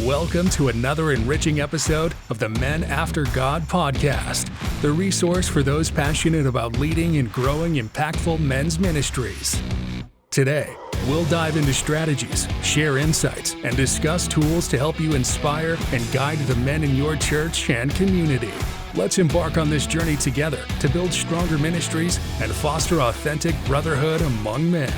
Welcome to another enriching episode of the Men After God podcast, the resource for those passionate about leading and growing impactful men's ministries. Today, we'll dive into strategies, share insights, and discuss tools to help you inspire and guide the men in your church and community. Let's embark on this journey together to build stronger ministries and foster authentic brotherhood among men.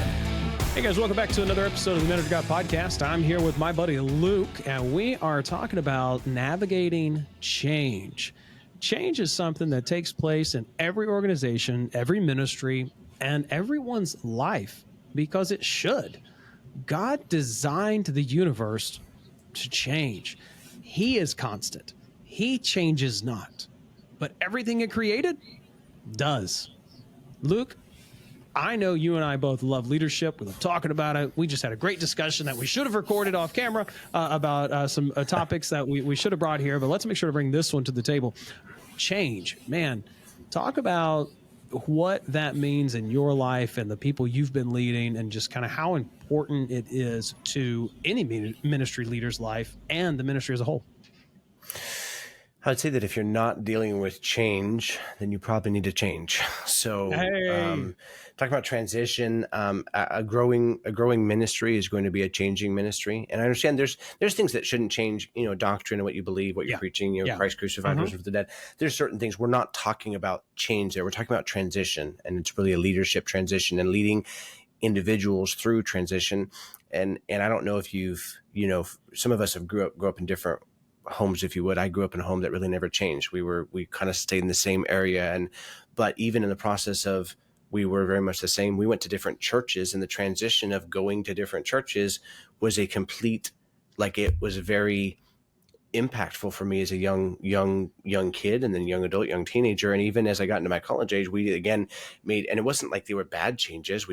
Hey guys, welcome back to another episode of the Men After God podcast. I'm here with my buddy Luke, and we are talking about navigating change. Change is something that takes place in every organization, every ministry, and everyone's life because it should. God designed the universe to change. He is constant. He changes not. But everything it created does. Luke, I know you and I both love leadership. We love talking about it. We just had a great discussion that we should have recorded off camera about some topics that we should have brought here, but let's make sure to bring this one to the table. Change. Man, talk about what that means in your life and the people you've been leading and just kind of how important it is to any ministry leader's life and the ministry as a whole. I would say that if you're not dealing with change, then you probably need to change. So, talking about transition, a growing ministry is going to be a changing ministry. And I understand there's things that shouldn't change, doctrine and what you believe, what you're preaching, Christ crucified, rose from the dead. There's certain things we're not talking about change there. We're talking about transition, and it's really a leadership transition and leading individuals through transition. And I don't know if you've, some of us have grew up in different homes, if you would. I grew up in a home that really never changed. We kind of stayed in the same area. But even in the process of, we were very much the same. We went to different churches, and the transition of going to different churches was a complete, it was very impactful for me as a young kid, and then young adult, young teenager. And even as I got into my college age, we again made, and it wasn't like they were bad changes.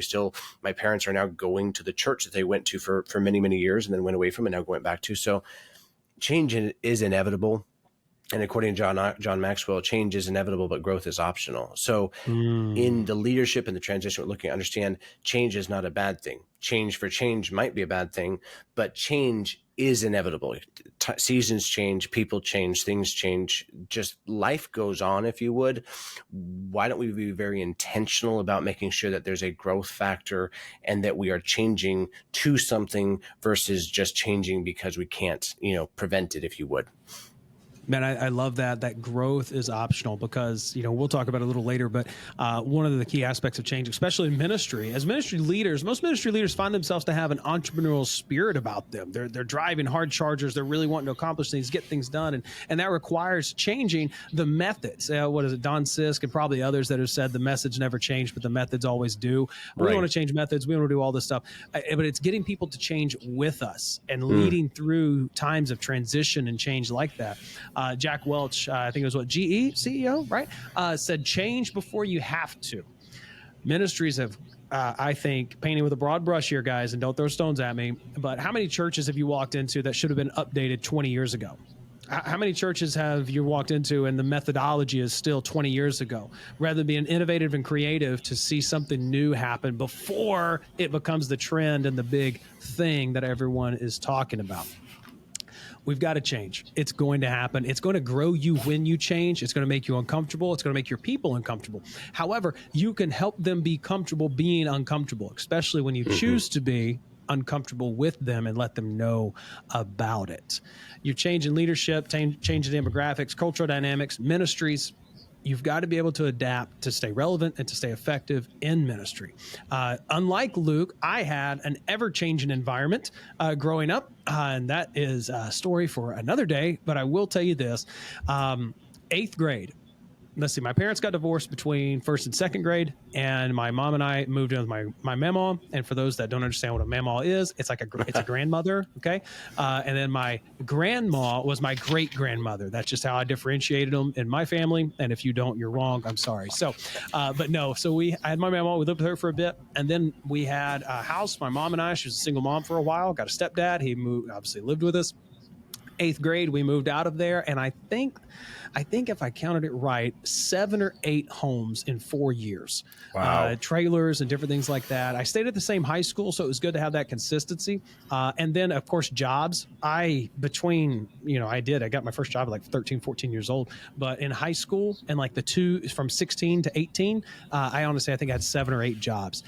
My parents are now going to the church that they went to for many, many years and then went away from and now going back to. So change is inevitable. And according to John Maxwell, change is inevitable, but growth is optional. So in the leadership and the transition, we're looking to understand change is not a bad thing. Change for change might be a bad thing, but change is inevitable. Seasons change, people change, things change, just life goes on, if you would. Why don't we be very intentional about making sure that there's a growth factor and that we are changing to something versus just changing because we can't, prevent it, if you would. Man, I love that growth is optional because, we'll talk about it a little later, but one of the key aspects of change, especially in ministry, as ministry leaders, most ministry leaders find themselves to have an entrepreneurial spirit about them. They're driving hard chargers. They're really wanting to accomplish things, get things done. And that requires changing the methods. What is it? Don Sisk and probably others that have said the message never changed, but the methods always do. We want to change methods. We want to do all this stuff. But it's getting people to change with us and leading through times of transition and change like that. Jack Welch, I think it was GE CEO, right? Said change before you have to. Ministries have, I think, painting with a broad brush here, guys, and don't throw stones at me, but how many churches have you walked into that should have been updated 20 years ago? How many churches have you walked into and the methodology is still 20 years ago? Rather than being innovative and creative to see something new happen before it becomes the trend and the big thing that everyone is talking about. We've got to change. It's going to happen. It's going to grow you when you change. It's going to make you uncomfortable. It's going to make your people uncomfortable. However, you can help them be comfortable being uncomfortable, especially when you choose to be uncomfortable with them and let them know about it. You're changing leadership, changing demographics, cultural dynamics, ministries. You've got to be able to adapt to stay relevant and to stay effective in ministry. Unlike Luke, I had an ever-changing environment growing up, and that is a story for another day, but I will tell you this. 8th grade. Let's see, my parents got divorced between 1st and 2nd grade, and my mom and I moved in with my mamaw. And for those that don't understand what a mamaw is, it's a grandmother, okay? And then my grandma was my great-grandmother. That's just how I differentiated them in my family. And if you don't, you're wrong. I'm sorry. So, I had my mamaw. We lived with her for a bit, and then we had a house. My mom and I, she was a single mom for a while, got a stepdad. He moved, obviously lived with us. 8th grade, we moved out of there. And I think if I counted it right, 7 or 8 homes in 4 years. Wow. Trailers and different things like that. I stayed at the same high school, so it was good to have that consistency. And then, of course, jobs. I got my first job at like 13, 14 years old. But in high school and like the two from 16 to 18, I honestly, I think I had 7 or 8 jobs.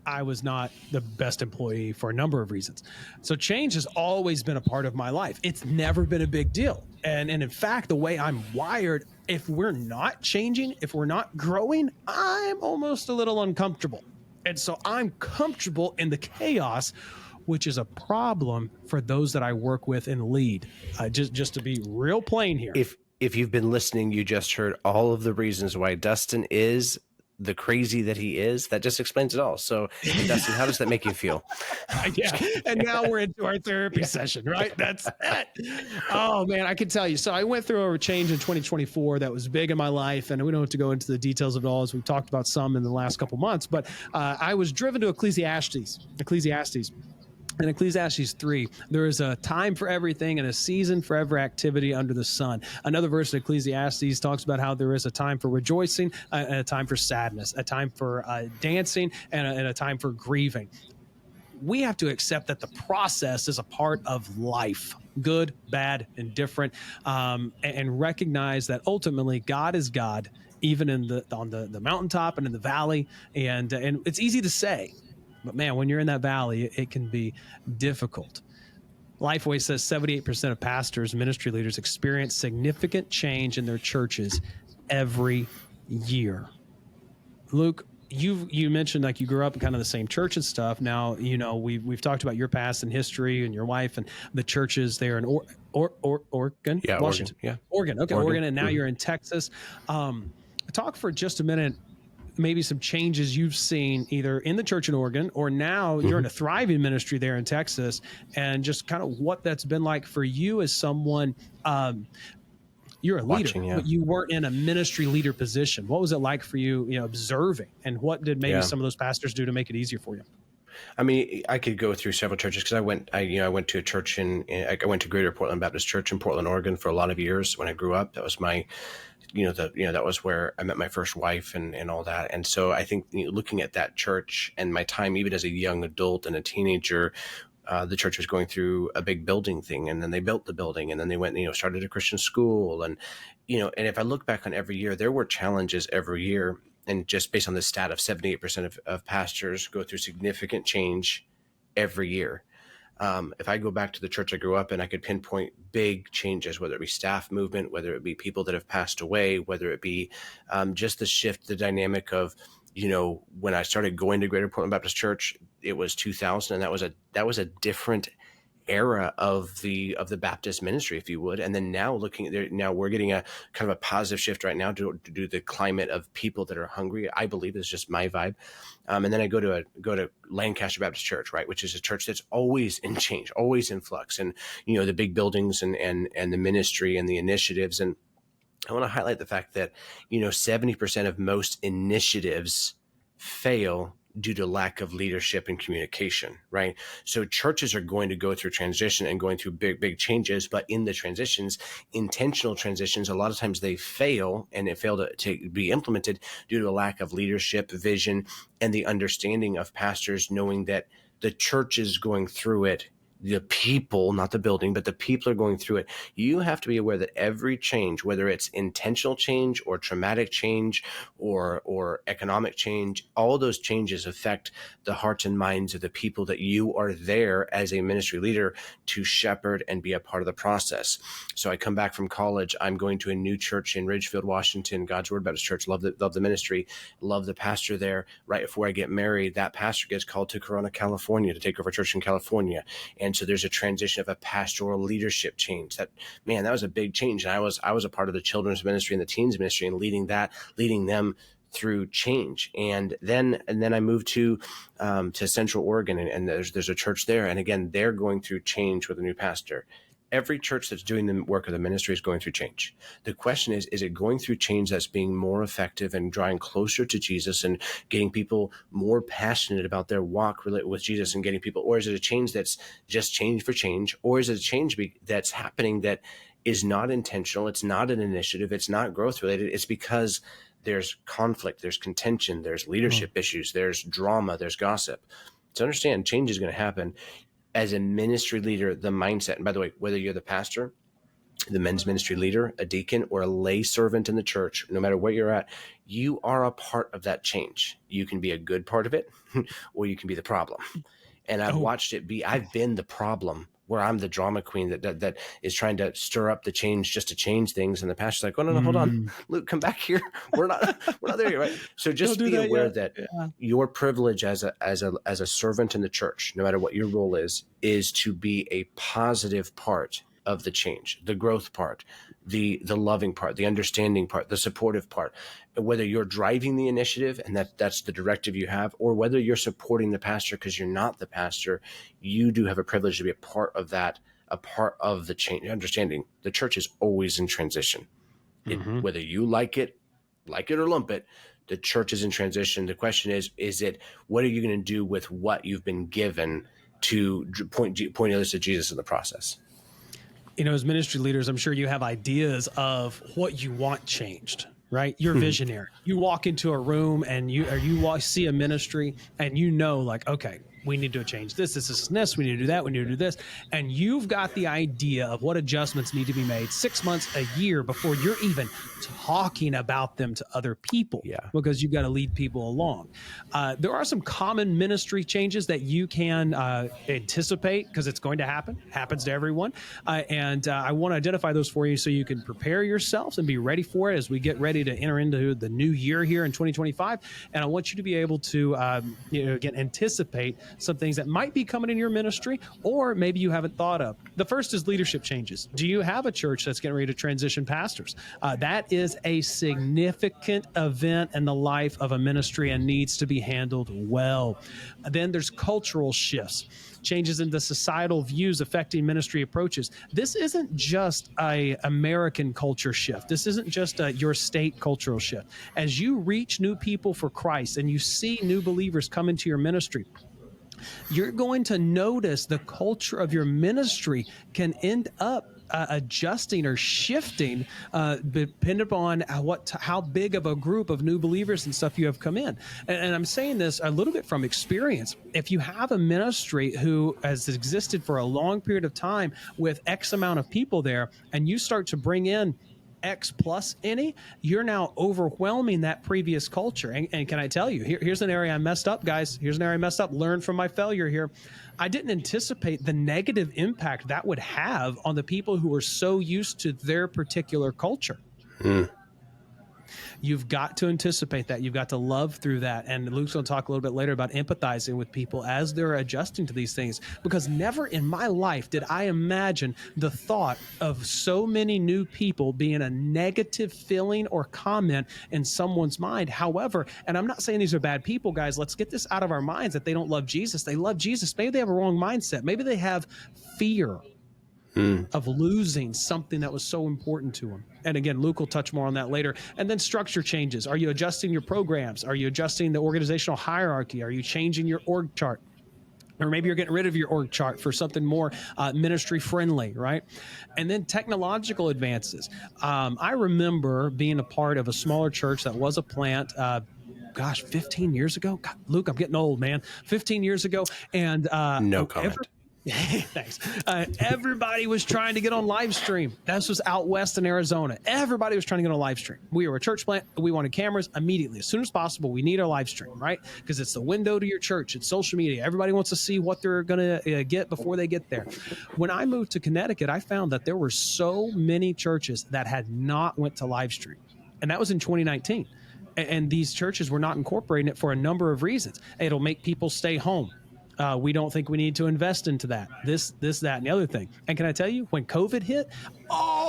I was not the best employee for a number of reasons. So change has always been a part of my life. It's never been a big deal. And in fact, the way I'm wired, if we're not changing, if we're not growing, I'm almost a little uncomfortable. And so I'm comfortable in the chaos, which is a problem for those that I work with and lead. Just to be real plain here. If you've been listening, you just heard all of the reasons why Dustin is the crazy that he is. That just explains it all. So, Dustin, how does that make you feel? Yeah. And now we're into our therapy session, right? That's it. Oh man, I can tell you. So I went through a change in 2024 that was big in my life, and we don't have to go into the details of it all, as we've talked about some in the last couple months. But I was driven to Ecclesiastes. In Ecclesiastes 3, there is a time for everything and a season for every activity under the sun. Another verse in Ecclesiastes talks about how there is a time for rejoicing, and a time for sadness, a time for dancing, and a time for grieving. We have to accept that the process is a part of life, good, bad, and different, and recognize that ultimately God is God, even on the mountaintop and in the valley. And it's easy to say, but man, when you're in that valley, it can be difficult. Lifeway says 78% of pastors, ministry leaders experience significant change in their churches every year. Luke, you mentioned like you grew up in kind of the same church and stuff. Now, we've talked about your past and history and your wife and the churches there in Oregon, Yeah, Washington. Oregon. Yeah, Oregon. Okay, Oregon, and now you're in Texas. Talk for just a minute. Maybe some changes you've seen either in the church in Oregon, or now you're in a thriving ministry there in Texas, and just kind of what that's been like for you as someone. You're a leader, but you weren't in a ministry leader position. What was it like for you, observing, and what did maybe some of those pastors do to make it easier for you? I mean, I could go through several churches because I went to a church I went to Greater Portland Baptist Church in Portland, Oregon for a lot of years when I grew up. That was my that was where I met my first wife and all that. And so I think looking at that church and my time, even as a young adult and a teenager, the church was going through a big building thing, and then they built the building, and then they went, started a Christian school. And, and if I look back on every year, there were challenges every year. And just based on the stat of 78% of pastors go through significant change every year. If I go back to the church I grew up in, I could pinpoint big changes, whether it be staff movement, whether it be people that have passed away, whether it be just the shift, the dynamic of, when I started going to Greater Portland Baptist Church, it was 2000, and that was a different era of the Baptist ministry, if you would. And then now looking at there, now we're getting a kind of a positive shift right now to do the climate of people that are hungry. I believe it's just my vibe. And then I go to Lancaster Baptist Church, right, which is a church that's always in change, always in flux, and the big buildings and the ministry and the initiatives. And I want to highlight the fact that 70% of most initiatives fail due to lack of leadership and communication, right? So churches are going to go through transition and going through big changes, but in the transitions, intentional transitions, a lot of times they fail, and it failed to be implemented due to a lack of leadership, vision, and the understanding of pastors knowing that the church is going through it. The people, not the building, but the people are going through it. You have to be aware that every change, whether it's intentional change or traumatic change or economic change, all those changes affect the hearts and minds of the people that you are there as a ministry leader to shepherd and be a part of the process. So I come back from college. I'm going to a new church in Ridgefield, Washington, God's Word Baptist Church. Love the ministry. Love the pastor there. Right before I get married, that pastor gets called to Corona, California to take over a church in California. And so there's a transition of a pastoral leadership change. That was a big change. And I was a part of the children's ministry and the teens ministry and leading them through change. And then I moved to Central Oregon, and there's a church there. And again, they're going through change with a new pastor. every church that's doing the work of the ministry is going through change. The question is it going through change that's being more effective and drawing closer to Jesus and getting people more passionate about their walk with Jesus and getting people, or is it a change that's just change for change? Or is it a change that's happening that is not intentional? It's not an initiative. It's not growth related. It's because there's conflict, there's contention, there's leadership issues, there's drama, there's gossip. To understand change is going to happen. As a ministry leader, the mindset, and by the way, whether you're the pastor, the men's ministry leader, a deacon, or a lay servant in the church, no matter where you're at, you are a part of that change. You can be a good part of it, or you can be the problem. And I've watched it be, I've been the problem, where I'm the drama queen that is trying to stir up the change just to change things. And the pastor's like, oh, no, hold on, Luke, come back here. We're not there yet, right? So just be aware that your privilege as a servant in the church, no matter what your role is to be a positive part of the change, the growth part, the loving part, the understanding part, the supportive part. Whether you're driving the initiative and that's the directive you have, or whether you're supporting the pastor because you're not the pastor, you do have a privilege to be a part of that, a part of the change. Understanding the church is always in transition. Whether you like it or lump it, the church is in transition. The question is what are you going to do with what you've been given to point others to Jesus in the process? As ministry leaders, I'm sure you have ideas of what you want changed, right? You're visionary. You walk into a room and you see a ministry and like, okay, we need to change this, we need to do that, we need to do this. And you've got the idea of what adjustments need to be made 6 months, a year before you're even talking about them to other people, because you've got to lead people along. There are some common ministry changes that you can anticipate because it's going to happens to everyone. And I want to identify those for you so you can prepare yourselves and be ready for it as we get ready to enter into the new year here in 2025. And I want you to be able to, again, anticipate some things that might be coming in your ministry, or maybe you haven't thought of. The first is leadership changes. Do you have a church that's getting ready to transition pastors? That is a significant event in the life of a ministry and needs to be handled well. Then there's cultural shifts, changes in the societal views affecting ministry approaches. This isn't just a American culture shift. This isn't just your state cultural shift. As you reach new people for Christ and you see new believers come into your ministry, you're going to notice the culture of your ministry can end up adjusting or shifting depending upon how big of a group of new believers and stuff you have come in. And I'm saying this a little bit from experience. If you have a ministry who has existed for a long period of time with X amount of people there, and you start to bring in X plus any, you're now overwhelming that previous culture. And can I tell you, here's an area I messed up, guys. Here's an area I messed up. Learn from my failure here. I didn't anticipate the negative impact that would have on the people who are so used to their particular culture. You've got to anticipate that. You've got to love through that. And Luke's going to talk a little bit later about empathizing with people as they're adjusting to these things, because never in my life did I imagine the thought of so many new people being a negative feeling or comment in someone's mind. However, and I'm not saying these are bad people, guys. Let's get this out of our minds that they don't love Jesus. They love Jesus. Maybe they have a wrong mindset. Maybe they have fear of losing something that was so important to them. And again, Luke will touch more on that later. And then structure changes. Are you adjusting your programs? Are you adjusting the organizational hierarchy? Are you changing your org chart? Or maybe you're getting rid of your org chart for something more ministry friendly, right? And then technological advances. I remember being a part of a smaller church that was a plant, 15 years ago. God, Luke, I'm getting old, man. 15 years ago. And no comment. Thanks. Everybody was trying to get on live stream. This was out west in Arizona. Everybody was trying to get on live stream. We were a church plant. We wanted cameras immediately. As soon as possible, we need our live stream, right? Because it's the window to your church. It's social media. Everybody wants to see what they're going to get before they get there. When I moved to Connecticut, I found that there were so many churches that had not went to live stream. And that was in 2019. And these churches were not incorporating it for a number of reasons. It'll make people stay home. We don't think we need to invest into that, this, that, and the other thing. And can I tell you, when COVID hit,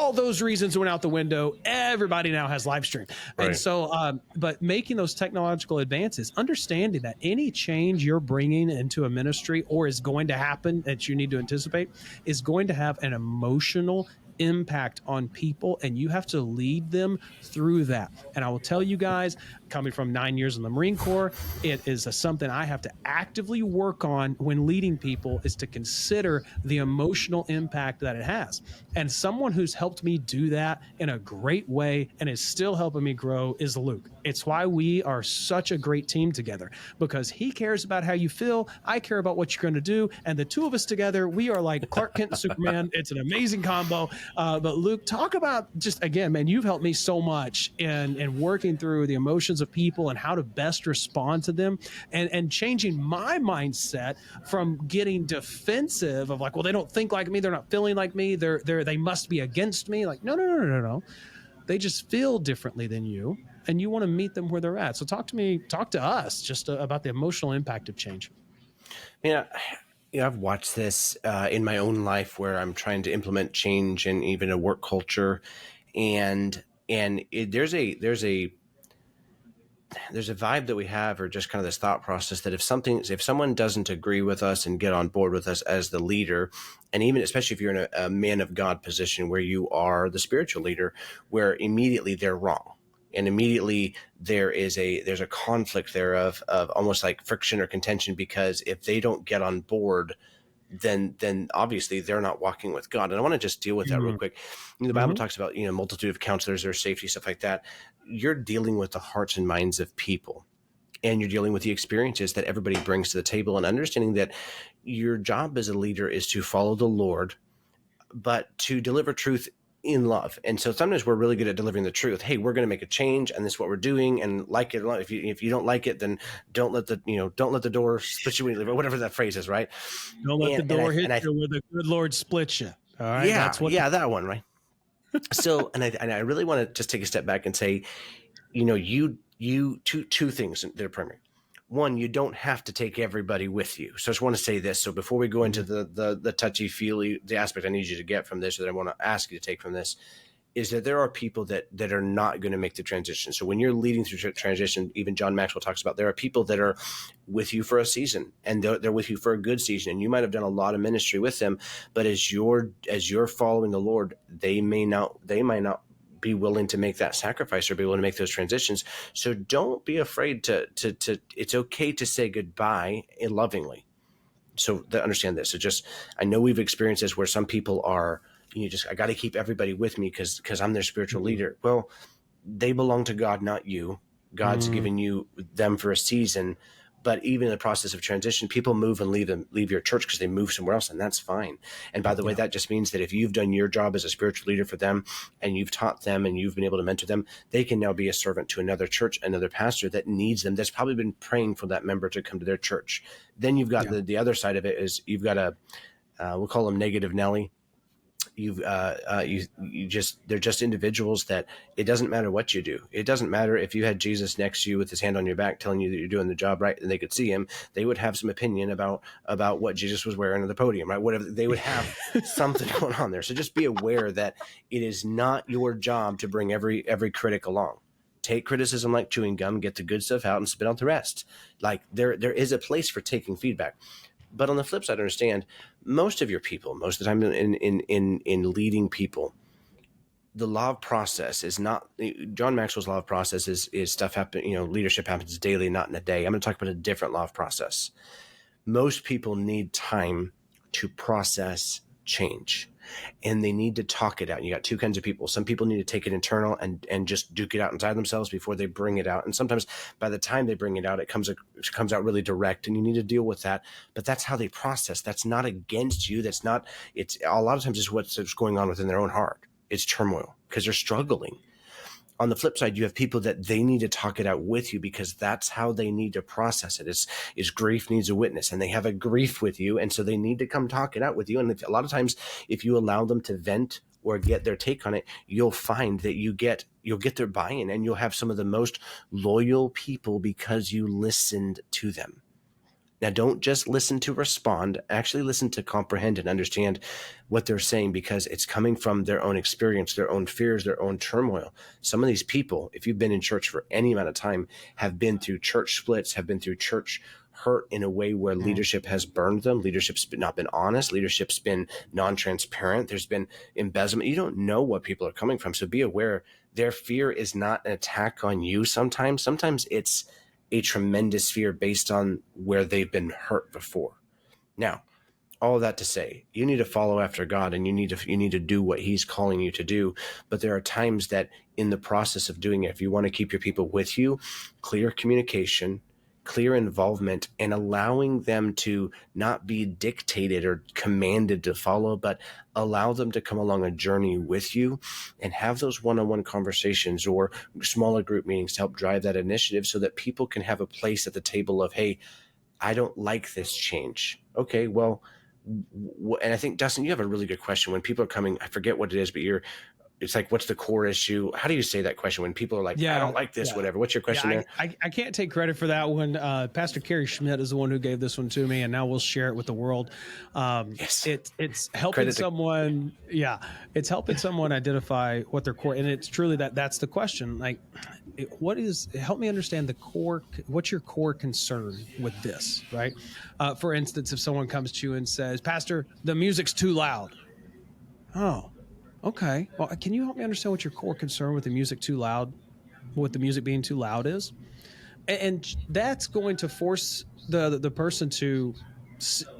all those reasons went out the window. Everybody now has live stream. Right. And so, but making those technological advances, understanding that any change you're bringing into a ministry or is going to happen that you need to anticipate is going to have an emotional impact on people, and you have to lead them through that. And I will tell you guys, coming from 9 years in the Marine Corps, it is something I have to actively work on when leading people, is to consider the emotional impact that it has. And someone who's helped me do that in a great way and is still helping me grow is Luke. It's why we are such a great team together, because he cares about how you feel. I care about what you're going to do. And the two of us together, we are like Clark Kent and Superman. It's an amazing combo. But Luke, talk about, just again, man, you've helped me so much in working through the emotions of people and how to best respond to them, and changing my mindset from getting defensive of like, well, they don't think like me, they're not feeling like me, they must be against me. Like, no. They just feel differently than you, and you want to meet them where they're at. So talk to us just about the emotional impact of change. Yeah. I've watched this in my own life where I'm trying to implement change in even a work culture, and there's a vibe that we have, or just kind of this thought process that if someone doesn't agree with us and get on board with us as the leader, and even especially if you're in a man of God position where you are the spiritual leader, where immediately they're wrong. And immediately there's a conflict there of almost like friction or contention, because if they don't get on board, then obviously they're not walking with God. And I want to just deal with that real quick. The Bible talks about, multitude of counselors, there's safety, stuff like that. You're dealing with the hearts and minds of people, and you're dealing with the experiences that everybody brings to the table, and understanding that your job as a leader is to follow the Lord, but to deliver truth in love. And so sometimes we're really good at delivering the truth. Hey, we're going to make a change, and this is what we're doing, and like it. If you don't like it, then don't let the door split you when you leave, or whatever that phrase is, right? Don't let the door hit you where the good Lord splits you. All right. Yeah, that one, right? So, and I really want to just take a step back and say, two things that are primary. One, you don't have to take everybody with you. So I just want to say this. So before we go into the touchy-feely, the aspect I need you to get from this, or that I want to ask you to take from this, is that there are people that are not going to make the transition. So when you're leading through transition, even John Maxwell talks about, there are people that are with you for a season, and they're with you for a good season, and you might have done a lot of ministry with them, but as you're following the Lord, they might not be willing to make that sacrifice or be willing to make those transitions. So don't be afraid to it's okay to say goodbye lovingly. So understand this. So I know we've experienced this where some people are, I got to keep everybody with me because I'm their spiritual leader. Well, they belong to God, not you. God's given you them for a season. But even in the process of transition, people move and leave your church because they move somewhere else, and that's fine. And by the way, that just means that if you've done your job as a spiritual leader for them, and you've taught them, and you've been able to mentor them, they can now be a servant to another church, another pastor that needs them, that's probably been praying for that member to come to their church. Then you've got the other side of it is you've got we'll call them negative Nelly. They're just individuals that it doesn't matter what you do. It doesn't matter if you had Jesus next to you with his hand on your back telling you that you're doing the job right, and they could see him, they would have some opinion about what Jesus was wearing on the podium, right? Whatever, they would have something going on there. So just be aware that it is not your job to bring every critic along. Take criticism like chewing gum, get the good stuff out and spit out the rest. Like there is a place for taking feedback. But on the flip side, understand most of your people, most of the time in leading people, the law of process is not John Maxwell's law of process is stuff happen. Leadership happens daily, not in a day. I'm going to talk about a different law of process. Most people need time to process change, and they need to talk it out. You got two kinds of people. Some people need to take it internal and just duke it out inside themselves before they bring it out. And sometimes by the time they bring it out, it comes out really direct, and you need to deal with that. But that's how they process. That's not against you. It's a lot of times it's what's going on within their own heart. It's turmoil because they're struggling. On the flip side, you have people that they need to talk it out with you because that's how they need to process it. Is grief needs a witness, and they have a grief with you, and so they need to come talk it out with you. And a lot of times, if you allow them to vent or get their take on it, you'll find that you'll get their buy-in, and you'll have some of the most loyal people because you listened to them. Now, don't just listen to respond, actually listen to comprehend and understand what they're saying, because it's coming from their own experience, their own fears, their own turmoil. Some of these people, if you've been in church for any amount of time, have been through church splits, have been through church hurt in a way where leadership has burned them. Leadership's not been honest. Leadership's been non-transparent. There's been embezzlement. You don't know what people are coming from. So be aware, their fear is not an attack on you sometimes. Sometimes it's a tremendous fear based on where they've been hurt before. Now, all of that to say, you need to follow after God, and you need to do what he's calling you to do. But there are times that in the process of doing it, if you want to keep your people with you, clear communication, clear involvement, and allowing them to not be dictated or commanded to follow, but allow them to come along a journey with you and have those one-on-one conversations or smaller group meetings to help drive that initiative, so that people can have a place at the table of, hey, I don't like this change. Okay, well, and I think, Dustin, you have a really good question. When people are coming, I forget what it is, but it's like, what's the core issue? How do you say that question when people are like, I don't like this, whatever? What's your question there? I can't take credit for that one. Pastor Kerry Schmidt is the one who gave this one to me, and now we'll share it with the world. Yes. It's helping someone. Yeah. It's helping someone identify what their core, and it's truly that's the question. Like, help me understand the core. What's your core concern with this? Right. For instance, if someone comes to you and says, Pastor, the music's too loud. Oh, okay. Well, can you help me understand what your core concern with the music being too loud is? And that's going to force the person to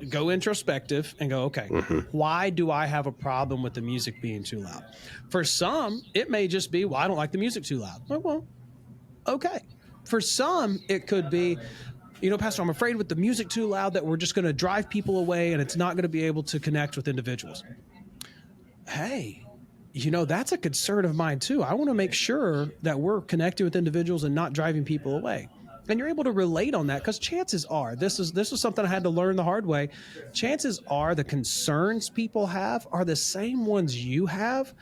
go introspective and go, okay, why do I have a problem with the music being too loud? For some, it may just be, well, I don't like the music too loud. Well, okay. For some, it could be, Pastor, I'm afraid with the music too loud that we're just going to drive people away and it's not going to be able to connect with individuals. Hey, that's a concern of mine too. I want to make sure that we're connecting with individuals and not driving people away. And you're able to relate on that, because chances are, this is something I had to learn the hard way. Chances are the concerns people have are the same ones you have.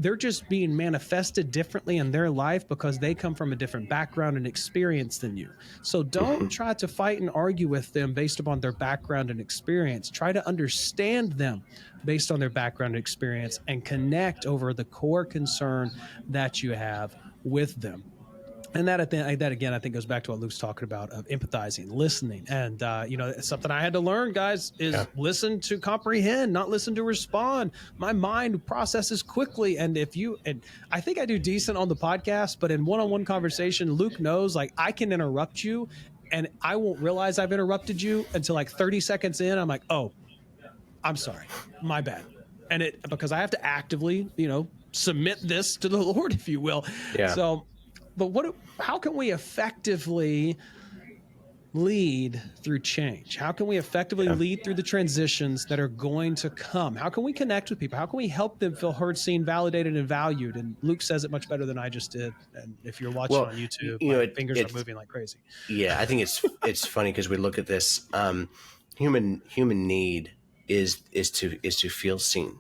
They're just being manifested differently in their life because they come from a different background and experience than you. So don't try to fight and argue with them based upon their background and experience. Try to understand them based on their background and experience and connect over the core concern that you have with them. And that again, I think goes back to what Luke's talking about of empathizing, listening. And, it's something I had to learn, guys, is listen to comprehend, not listen to respond. My mind processes quickly. And I think I do decent on the podcast, but in one-on-one conversation, Luke knows, like, I can interrupt you and I won't realize I've interrupted you until like 30 seconds in. I'm like, oh, I'm sorry, my bad. And because I have to actively, submit this to the Lord, if you will. Yeah. So, but how can we effectively lead through change? How can we effectively lead through the transitions that are going to come? How can we connect with people? How can we help them feel heard, seen, validated, and valued? And Luke says it much better than I just did. And if you're watching on YouTube, my fingers are moving like crazy. Yeah, I think it's funny because we look at this. Human need is to feel seen,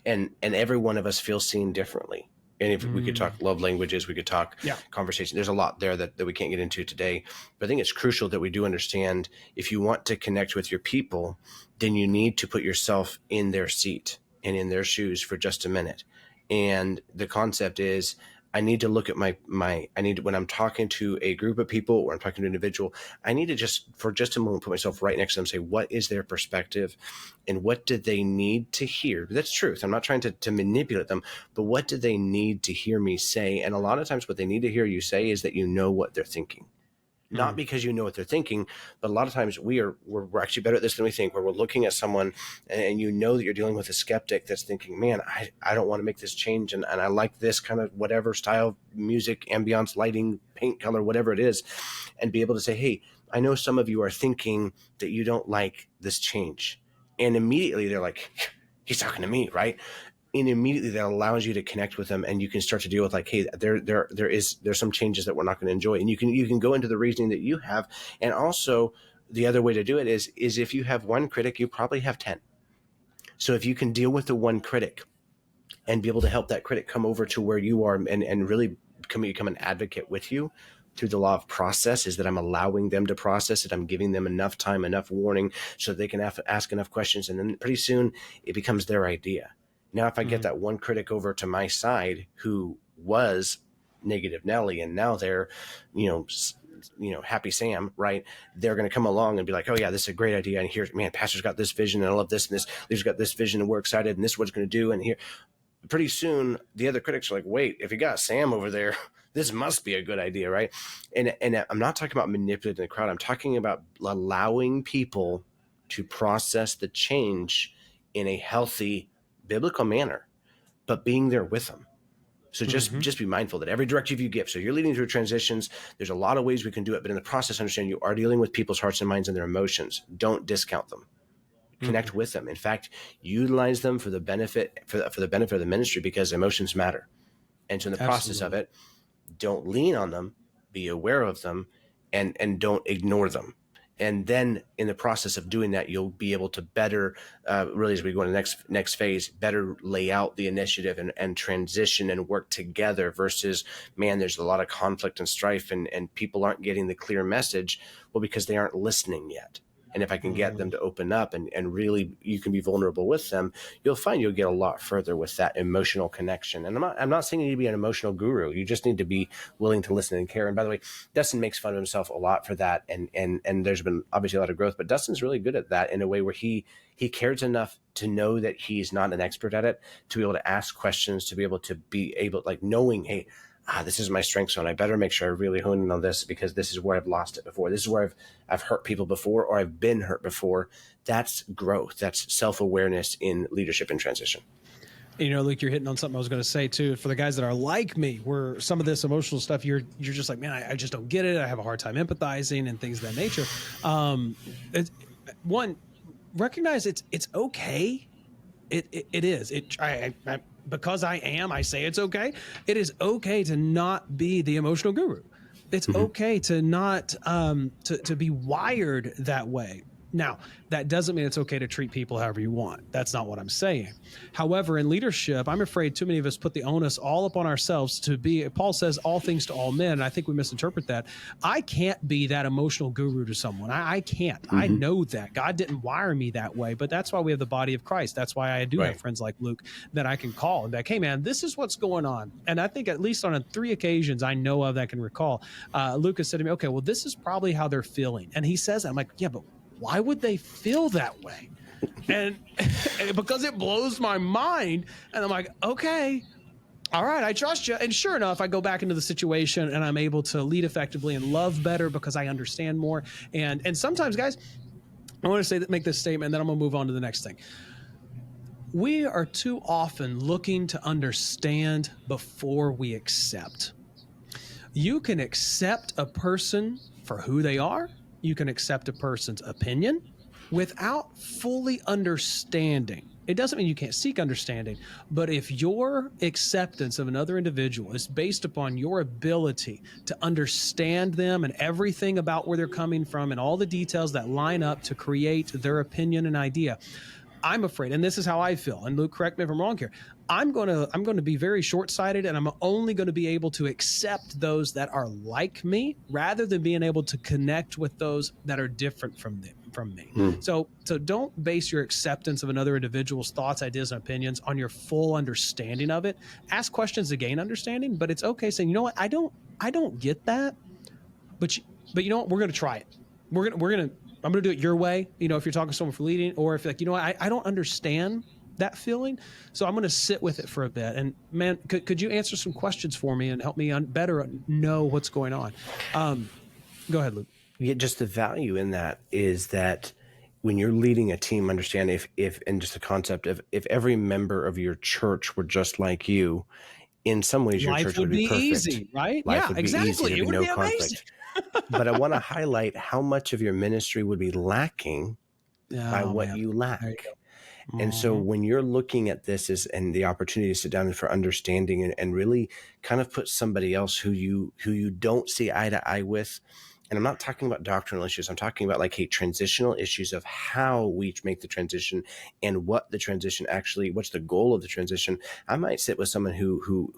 and every one of us feels seen differently. And if we could talk love languages, we could talk conversation. There's a lot there that we can't get into today. But I think it's crucial that we do understand, if you want to connect with your people, then you need to put yourself in their seat and in their shoes for just a minute. And the concept is, I need to look at when I'm talking to a group of people or I'm talking to an individual, I need to for just a moment, put myself right next to them and say, what is their perspective and what do they need to hear? That's truth. I'm not trying to manipulate them, but what do they need to hear me say? And a lot of times what they need to hear you say is that you know what they're thinking. Not because you know what they're thinking, but a lot of times we're actually better at this than we think, where we're looking at someone and you know that you're dealing with a skeptic that's thinking, man, I don't want to make this change. And I like this kind of whatever style, music, ambiance, lighting, paint color, whatever it is, and be able to say, hey, I know some of you are thinking that you don't like this change. And immediately they're like, he's talking to me, right? And immediately that allows you to connect with them, and you can start to deal with like, hey, there's some changes that we're not going to enjoy, and you can go into the reasoning that you have. And also the other way to do it is if you have one critic, you probably have 10. So if you can deal with the one critic and be able to help that critic come over to where you are and really become an advocate with you, through the law of process is that I'm allowing them to process it. I'm giving them enough time, enough warning so they can ask enough questions. And then pretty soon it becomes their idea. Now, if I get that one critic over to my side who was negative Nelly, and now they're, happy Sam, right? They're going to come along and be like, oh yeah, this is a great idea. And here, man, pastor's got this vision and I love this and this, leader's got this vision and we're excited and this is what it's going to do. And here, pretty soon the other critics are like, wait, if you got Sam over there, this must be a good idea, right? And I'm not talking about manipulating the crowd. I'm talking about allowing people to process the change in a healthy biblical manner, but being there with them. So just be mindful that every directive you give, so you're leading through transitions, there's a lot of ways we can do it, but in the process, understand you are dealing with people's hearts and minds and their emotions. Don't discount them. Connect with them. In fact, utilize them for the benefit for the benefit of the ministry, because emotions matter. And so in the process of it, don't lean on them, be aware of them, and don't ignore them. And then in the process of doing that, you'll be able to better, really, as we go into the next phase, better lay out the initiative and transition and work together versus, man, there's a lot of conflict and strife and people aren't getting the clear message. Well, because they aren't listening yet. And if I can get them to open up and really you can be vulnerable with them, you'll find you'll get a lot further with that emotional connection. And I'm not saying you need to be an emotional guru. You just need to be willing to listen and care. And by the way, Dustin makes fun of himself a lot for that. And there's been obviously a lot of growth, but Dustin's really good at that in a way where he cares enough to know that he's not an expert at it, to be able to ask questions, to be able, like knowing, hey, this is my strength zone. I better make sure I really hone in on this because this is where I've lost it before. This is where I've hurt people before, or I've been hurt before. That's growth. That's self-awareness in leadership and transition. Luke, you're hitting on something I was going to say too. For the guys that are like me, where some of this emotional stuff, you're just like, man, I just don't get it. I have a hard time empathizing and things of that nature. One, recognize it's okay. It is. Because I say it's okay. It is okay to not be the emotional guru. It's okay to not to be wired that way. Now, that doesn't mean it's okay to treat people however you want. That's not what I'm saying. However, in leadership, I'm afraid too many of us put the onus all upon ourselves to be, Paul says, all things to all men. And I think we misinterpret that. I can't be that emotional guru to someone. I can't. I know that. God didn't wire me that way, but that's why we have the body of Christ. That's why I do have friends like Luke that I can call and be like, hey man, this is what's going on. And I think at least on 3 occasions I know of that I can recall, Luke has said to me, okay, well, this is probably how they're feeling. And he says that. I'm like, yeah, but why would they feel that way? And because it blows my mind. And I'm like, okay, all right, I trust you. And sure enough, I go back into the situation and I'm able to lead effectively and love better because I understand more. And sometimes, guys, I want to make this statement and then I'm going to move on to the next thing. We are too often looking to understand before we accept. You can accept a person for who they are. You can accept a person's opinion without fully understanding. It doesn't mean you can't seek understanding, but if your acceptance of another individual is based upon your ability to understand them and everything about where they're coming from and all the details that line up to create their opinion and idea, I'm afraid, and this is how I feel, and Luke, correct me if I'm wrong here, I'm going to be very short-sighted, and I'm only going to be able to accept those that are like me rather than being able to connect with those that are different from me. So don't base your acceptance of another individual's thoughts, ideas, and opinions on your full understanding of it. Ask questions to gain understanding, but it's okay saying, you know what, I don't get that, but you know what, we're going to try it. I'm going to do it your way, if you're talking to someone for leading, or if I don't understand that feeling, so I'm going to sit with it for a bit. And man, could you answer some questions for me and help me better know what's going on? Go ahead, Luke. Yeah, just the value in that is that when you're leading a team, understand if and just the concept of if every member of your church were just like you, in some ways your church would be perfect. Easy, right? Life yeah, would be exactly. easy. There'd be no conflict. But I want to highlight how much of your ministry would be lacking by what you lack. And so when you're looking at this and the opportunity to sit down and for understanding and really kind of put somebody else who you don't see eye to eye with, and I'm not talking about doctrinal issues. I'm talking about transitional issues of how we make the transition and what the transition what's the goal of the transition. I might sit with someone who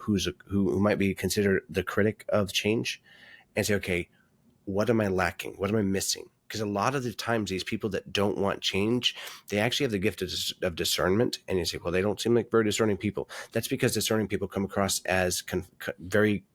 might be considered the critic of change. and say, okay, what am I lacking? What am I missing? Because a lot of the times these people that don't want change, they actually have the gift of discernment. And you say, well, they don't seem like very discerning people. That's because discerning people come across as very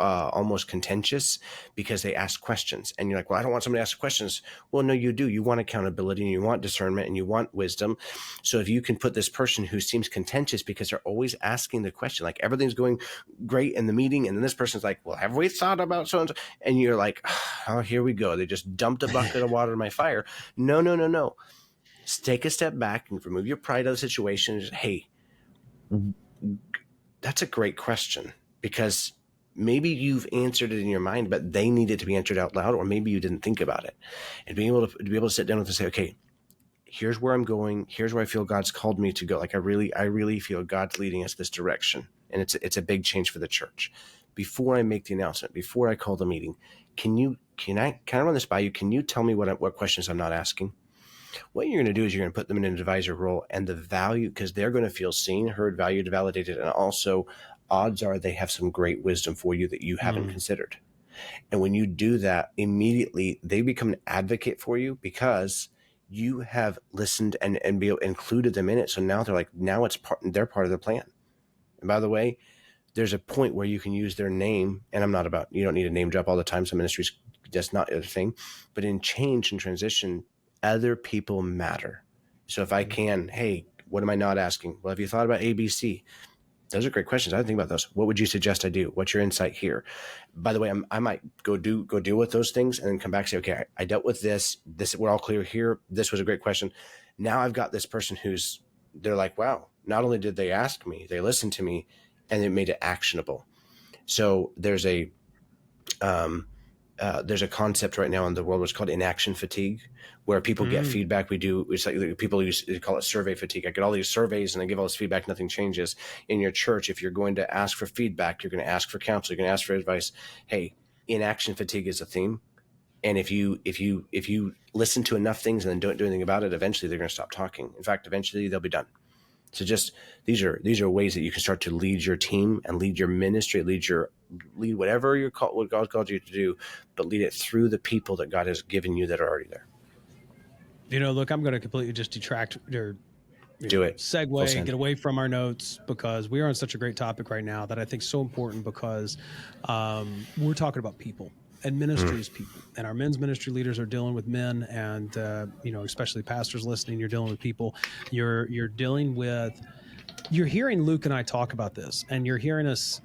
almost contentious because they ask questions. And you're like, well, I don't want somebody to ask questions. Well, no, you do. You want accountability and you want discernment and you want wisdom. So if you can put this person who seems contentious because they're always asking the question, like everything's going great in the meeting, and then this person's like, well, have we thought about so and so? And you're like, oh, here we go. They just dumped a bucket of water in my fire. No, no, no, no. Just take a step back and remove your pride out of the situation. Just, hey, that's a great question, because maybe you've answered it in your mind, but they need it to be answered out loud, or maybe you didn't think about it. And being able to sit down with and say, okay, here's where I'm going. Here's where I feel God's called me to go. Like I really feel God's leading us this direction. And it's a big change for the church. Before I make the announcement, before I call the meeting, can I run this by you? Can you tell me what questions I'm not asking? What you're going to do is you're going to put them in an advisor role, and the value, because they're going to feel seen, heard, valued, validated, and also odds are they have some great wisdom for you that you haven't considered. And when you do that, immediately they become an advocate for you because you have listened and included them in it. So now they're part of the plan. And by the way, there's a point where you can use their name, and you don't need to name drop all the time. Some ministries, that's not a thing, but in change and transition, other people matter. So if I can, hey, what am I not asking? Well, have you thought about ABC? Those are great questions. I didn't think about those. What would you suggest I do? What's your insight here? By the way, I might go deal with those things and then come back and say, okay, I dealt with this. We're all clear here. This was a great question. Now I've got this person they're like, wow, not only did they ask me, they listened to me, and they made it actionable. So there's a concept right now in the world what's called inaction fatigue, where people get feedback. It's like people they call it survey fatigue. I get all these surveys and I give all this feedback, nothing changes. In your church, if you're going to ask for feedback, you're going to ask for counsel, you're going to ask for advice. Hey, inaction fatigue is a theme. And if you listen to enough things and then don't do anything about it, eventually they're going to stop talking. In fact, eventually they'll be done. So just these are ways that you can start to lead your team and lead your ministry, lead whatever what God called you to do, but lead it through the people that God has given you that are already there. Look, I'm going to completely just detract or segue, get away from our notes, because we are on such a great topic right now that I think is so important, because we're talking about people. And ministry is people, and our men's ministry leaders are dealing with men, and especially pastors listening, you're dealing with people. You're hearing Luke and I talk about this, and you're hearing us,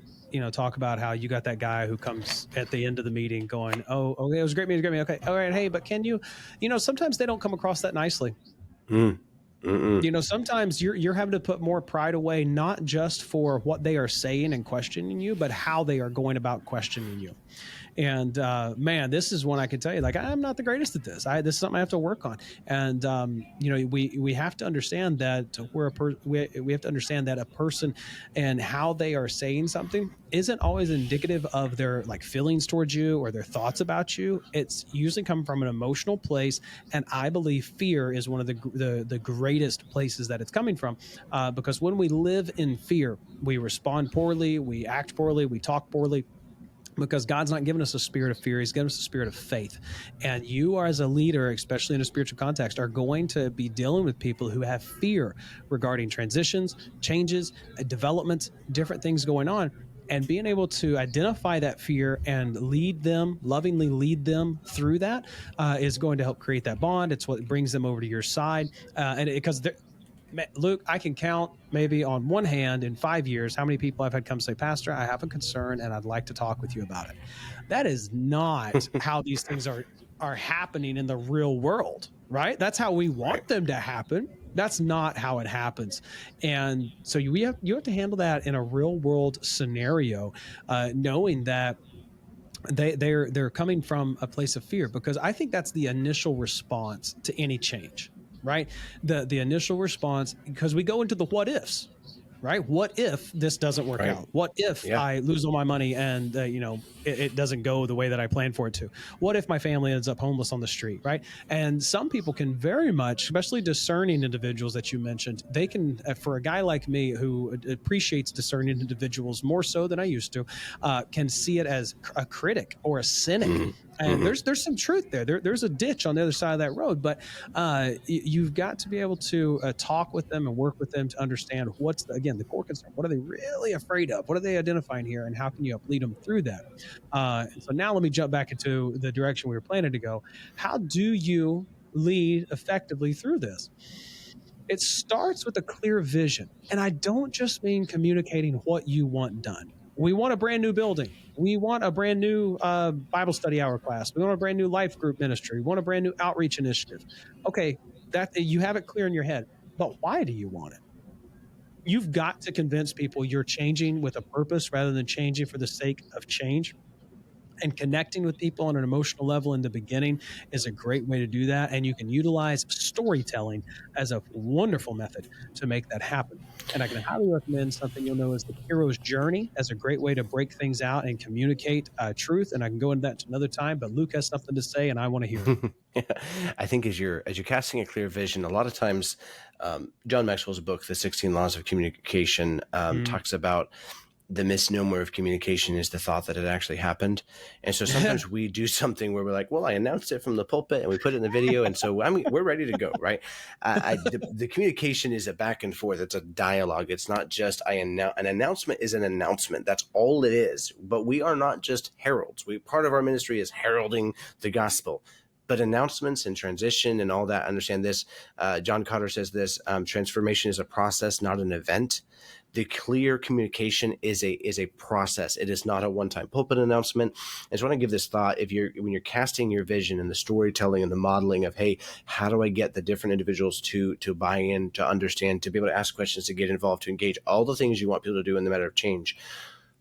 talk about how you got that guy who comes at the end of the meeting going, "Oh, okay, it was a great meeting, okay, all right, hey, but can you, sometimes they don't come across that nicely." Sometimes you're having to put more pride away, not just for what they are saying and questioning you, but how they are going about questioning you. And man, this is one I can tell you, like, I'm not the greatest at this. This is something I have to work on. And we have to understand that we have to understand that a person and how they are saying something isn't always indicative of their like feelings towards you or their thoughts about you. It's usually coming from an emotional place, and I believe fear is one of the greatest places that it's coming from, because when we live in fear, we respond poorly, we act poorly, we talk poorly. Because God's not giving us a spirit of fear. He's given us a spirit of faith. And you are, as a leader, especially in a spiritual context, are going to be dealing with people who have fear regarding transitions, changes, developments, different things going on. And being able to identify that fear and lovingly lead them through that is going to help create that bond. It's what brings them over to your side. Because Luke, I can count maybe on one hand in 5 years how many people I've had come say, "Pastor, I have a concern and I'd like to talk with you about it." That is not how these things are happening in the real world, right? That's how we want them to happen. That's not how it happens. And so you have to handle that in a real world scenario, knowing that they're coming from a place of fear, because I think that's the initial response to any change. Right? The initial response, because we go into the what ifs. right? What if this doesn't work out? What if I lose all my money and, it doesn't go the way that I planned for it to? What if my family ends up homeless on the street, right? And some people can very much, especially discerning individuals that you mentioned, they can, for a guy like me who appreciates discerning individuals more so than I used to, can see it as a critic or a cynic. And there's some truth there. There's a ditch on the other side of that road, but you've got to be able to talk with them and work with them to understand what's the core concern. What are they really afraid of? What are they identifying here, and how can you lead them through that? So now let me jump back into the direction we were planning to go. How do you lead effectively through this? It starts with a clear vision, and I don't just mean communicating what you want done. We want a brand new building. We want a brand new Bible study hour class. We want a brand new life group ministry. We want a brand new outreach initiative. Okay, that you have it clear in your head, but why do you want it? You've got to convince people you're changing with a purpose rather than changing for the sake of change. And connecting with people on an emotional level in the beginning is a great way to do that. And you can utilize storytelling as a wonderful method to make that happen. And I can highly recommend something you'll know as the hero's journey as a great way to break things out and communicate truth. And I can go into that another time, but Luke has something to say and I want to hear it. I think as you're casting a clear vision, a lot of times, John Maxwell's book, The 16 Laws of Communication, talks about the misnomer of communication is the thought that it actually happened. And so sometimes we do something where we're like, well, I announced it from the pulpit and we put it in the video. And so we're ready to go, right? The communication is a back and forth. It's a dialogue. It's not just an announcement is an announcement. That's all it is. But we are not just heralds. Part of our ministry is heralding the gospel. But announcements and transition and all that, understand this. John Cotter says this, transformation is a process, not an event. The clear communication is a process. It is not a one-time pulpit announcement. I just want to give this thought. When you're casting your vision and the storytelling and the modeling of, hey, how do I get the different individuals to buy in, to understand, to be able to ask questions, to get involved, to engage, all the things you want people to do in the matter of change.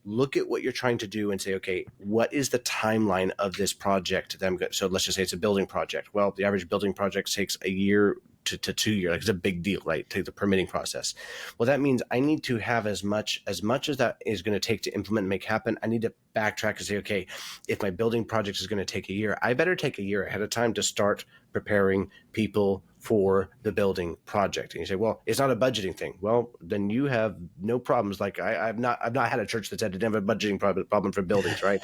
Look at what you're trying to do and say, okay, what is the timeline of this project? So let's just say it's a building project. Well, the average building project takes a year to 2 years. Like, it's a big deal, right? Take the permitting process. Well, that means I need to have as much as that is going to take to implement and make happen. I need to backtrack and say, okay, if my building project is going to take a year, I better take a year ahead of time to start preparing people for the building project. And you say, well, it's not a budgeting thing. Well, then you have no problems. Like I've not had a church that's had to have a budgeting problem for buildings, right?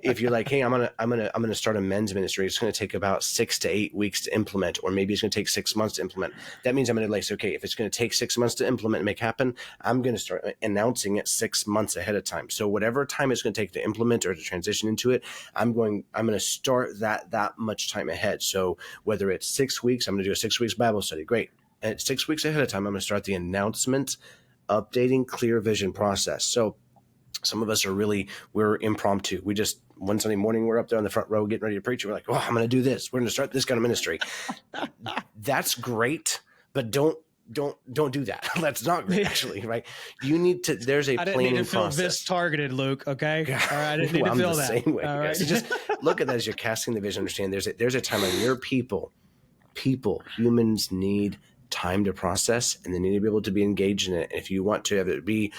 If you're like, hey, I'm gonna start a men's ministry, it's going to take about 6 to 8 weeks to implement, or maybe it's going to take 6 months to implement. That means I'm going to say, okay, if it's going to take 6 months to implement and make happen, I'm going to start announcing it 6 months ahead of time. So whatever time it's going to take to implement or to transition into it, I'm going to start that much time ahead. So whether it's 6 weeks, I'm going to do a 6 weeks Bible study. Great. And 6 weeks ahead of time, I'm going to start the announcement, updating, clear vision process. So some of us we're impromptu. We just, one Sunday morning, we're up there on the front row getting ready to preach. We're like, oh, I'm going to do this. We're going to start this kind of ministry. That's great, but don't do that. That's not great, actually, right? You need to, there's a planning process. I didn't need to feel this targeted, Luke, okay? All right, I didn't need to feel that. Same way, all right. So just look at that as you're casting the vision. Understand there's a time when your humans need time to process, and they need to be able to be engaged in it. If you want to have it be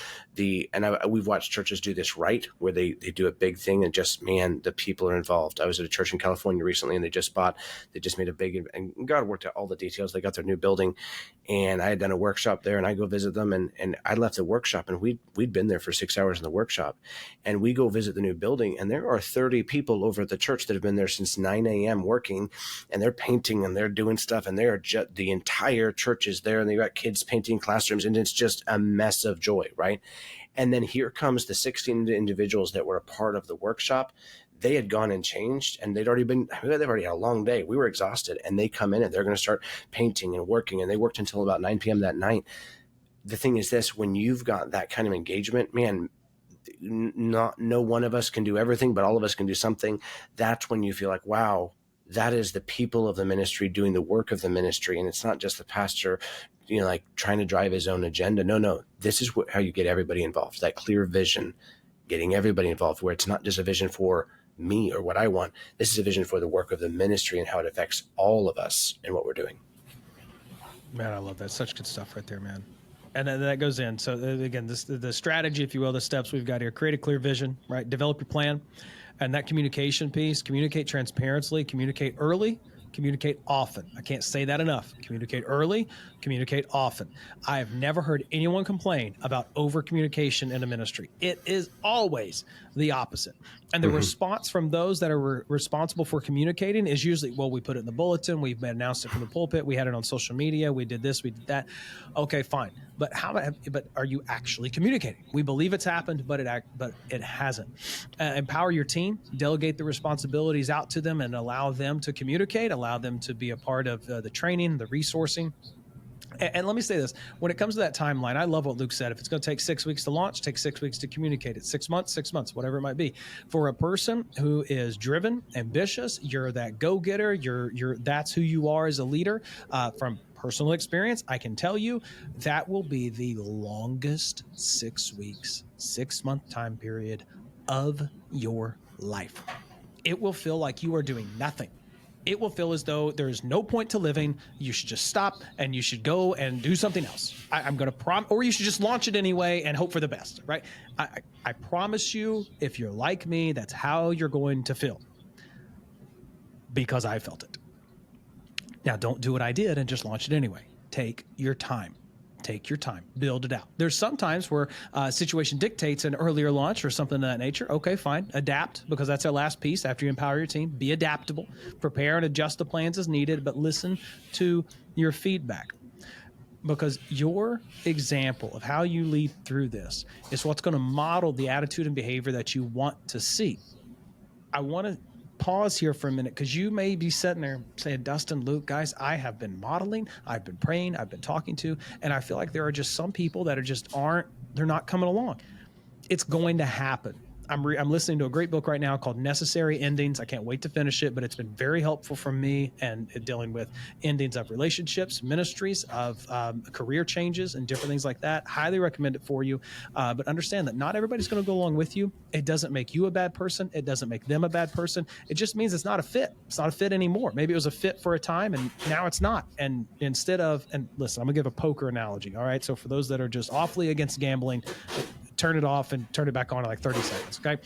we've watched churches do this, right, where they do a big thing and just, man, the people are involved. I was at a church in California recently, and they just made a big, and God worked out all the details. They got their new building, and I had done a workshop there, and I go visit them, and I left the workshop, and we'd been there for 6 hours in the workshop, and we go visit the new building, and there are 30 people over at the church that have been there since 9 a.m. working, and they're painting and they're doing stuff, and the entire church is there, and they got kids painting classrooms, and it's just a mess of joy, right? And then here comes the 16 individuals that were a part of the workshop. They had gone and changed, and they've already had a long day. We were exhausted, and they come in and they're going to start painting and working, and they worked until about 9 p.m. that night. The thing is this, when you've got that kind of engagement, man, no one of us can do everything, but all of us can do something. That's when you feel like, wow, that is the people of the ministry doing the work of the ministry. And it's not just the pastor, like trying to drive his own agenda. No, this is how you get everybody involved. That clear vision, getting everybody involved, where it's not just a vision for me or what I want. This is a vision for the work of the ministry and how it affects all of us and what we're doing. Man, I love that. Such good stuff right there, man. And then that goes in. So again, the strategy, if you will, the steps we've got here: create a clear vision, right? Develop your plan, and that communication piece. Communicate transparently. Communicate early. Communicate often. I can't say that enough. Communicate early. Communicate often. I have never heard anyone complain about over communication in a ministry. It is always the opposite. And the response from those that are responsible for communicating is usually, well, we put it in the bulletin, we've announced it from the pulpit, we had it on social media, we did this, we did that. Okay, fine. But but are you actually communicating? We believe it's happened, but it hasn't. Empower your team, delegate the responsibilities out to them, and allow them to communicate, allow them to be a part of the training, the resourcing. And let me say this, when it comes to that timeline, I love what Luke said. If it's going to take 6 weeks to launch, take 6 weeks to communicate it. 6 months, whatever it might be. For a person who is driven, ambitious, you're that go-getter, that's who you are as a leader. From personal experience, I can tell you that will be the longest 6 weeks, 6 month time period of your life. It will feel like you are doing nothing. It will feel as though there's no point to living. You should just stop and you should go and do something else. I'm going to or you should just launch it anyway and hope for the best, right? I promise you, if you're like me, that's how you're going to feel, because I felt it. Now, don't do what I did and just launch it anyway. Take your time. Take your time, build it out. There's some times where a situation dictates an earlier launch or something of that nature. Okay, fine. Adapt, because that's our last piece. After you empower your team, be adaptable, prepare and adjust the plans as needed, but listen to your feedback, because your example of how you lead through this is what's going to model the attitude and behavior that you want to see. I want to pause here for a minute, because you may be sitting there saying, Dustin, Luke, guys, I have been modeling, I've been praying, I've been talking to, and I feel like there are just some people that they're not coming along. It's going to happen. I'm listening to a great book right now called Necessary Endings. I can't wait to finish it, but it's been very helpful for me and dealing with endings of relationships, ministries, of career changes and different things like that. Highly recommend it for you. But understand that not everybody's going to go along with you. It doesn't make you a bad person. It doesn't make them a bad person. It just means it's not a fit. It's not a fit anymore. Maybe it was a fit for a time and now it's not. And listen, I'm going to give a poker analogy. All right. So for those that are just awfully against gambling, turn it off and turn it back on in like 30 seconds. Okay.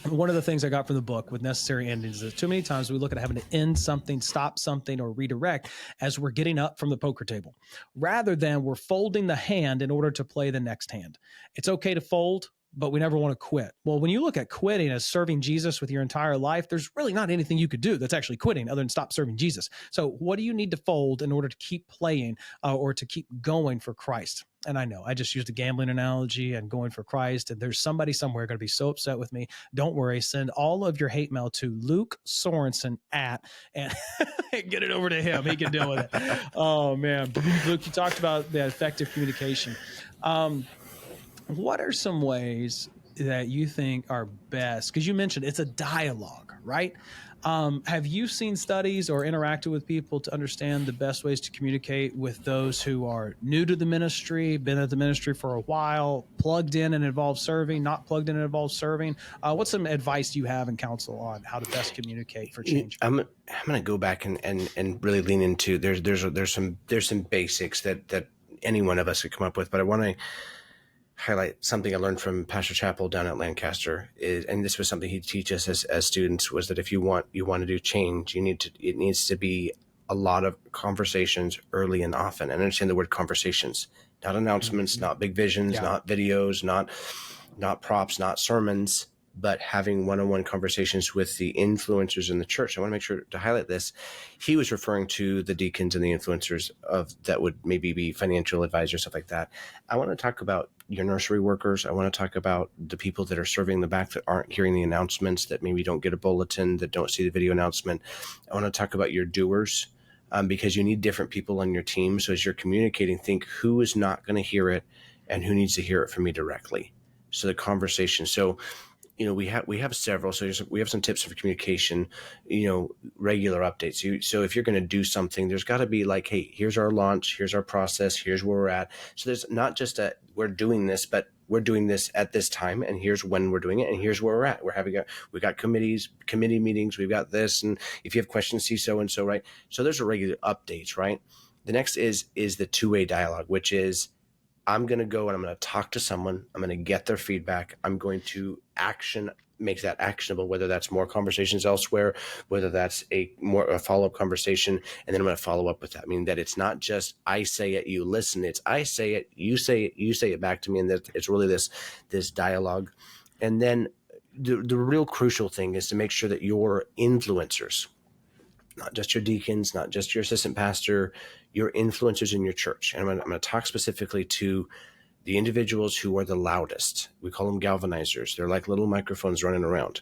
One of the things I got from the book with Necessary Endings is that too many times we look at having to end something, stop something, or redirect as we're getting up from the poker table, rather than we're folding the hand in order to play the next hand. It's okay to fold, but we never want to quit. Well, when you look at quitting as serving Jesus with your entire life, there's really not anything you could do that's actually quitting other than stop serving Jesus. So what do you need to fold in order to keep playing or to keep going for Christ? And I know I just used a gambling analogy and going for Christ, and there's somebody somewhere going to be so upset with me. Don't worry. Send all of your hate mail to Luke Sorensen and get it over to him. He can deal with it. Oh, man. Luke, you talked about the effective communication. What are some ways that you think are best? Because you mentioned it's a dialogue, right? Have you seen studies or interacted with people to understand the best ways to communicate with those who are new to the ministry, been at the ministry for a while, plugged in and involved serving, not plugged in and involved serving? What's some advice you have and counsel on how to best communicate for change? I'm going to go back and really lean into there's some basics that any one of us could come up with, but I want to highlight something I learned from Pastor Chappell down at Lancaster and this was something he'd teach us as students, was that if you want to do change, it needs to be a lot of conversations early and often. And understand the word conversations, not announcements, not big visions, not videos, not props, not sermons, but having one-on-one conversations with the influencers in the church. I want to make sure to highlight this. He was referring to the deacons and the influencers that would maybe be financial advisors, stuff like that. I want to talk about your nursery workers. I want to talk about the people that are serving the back that aren't hearing the announcements, that maybe don't get a bulletin, that don't see the video announcement. I want to talk about your doers, because you need different people on your team. So as you're communicating, think who is not going to hear it and who needs to hear it from me directly. So the conversation. So we have several. So we have some tips for communication, regular updates. So if you're going to do something, there's got to be like, hey, here's our launch, here's our process, here's where we're at. So there's not just we're doing this, but we're doing this at this time, and here's when we're doing it, and here's where we're at. We got committee meetings, we've got this, and if you have questions, see so and so, right? So there's a regular updates, right? The next is the two-way dialogue, which is I'm going to go and I'm going to talk to someone. I'm going to get their feedback. I'm going to make that actionable, whether that's more conversations elsewhere, whether that's a follow-up conversation. And then I'm going to follow up with that. I mean, that it's not just I say it, you listen. It's I say it, you say it back to me. And that it's really this dialogue. And then the real crucial thing is to make sure that your influencers, not just your deacons, not just your assistant pastor, your influencers in your church. And I'm going to talk specifically to the individuals who are the loudest. We call them galvanizers. They're like little microphones running around.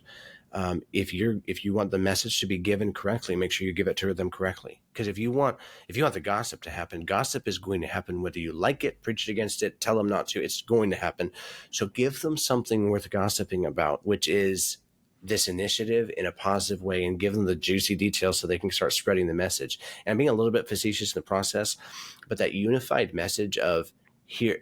If you want the message to be given correctly, make sure you give it to them correctly. Because if you want the gossip to happen, gossip is going to happen whether you like it, preach against it, tell them not to. It's going to happen. So give them something worth gossiping about, which is this initiative in a positive way, and give them the juicy details so they can start spreading the message. And being a little bit facetious in the process, but that unified message of here,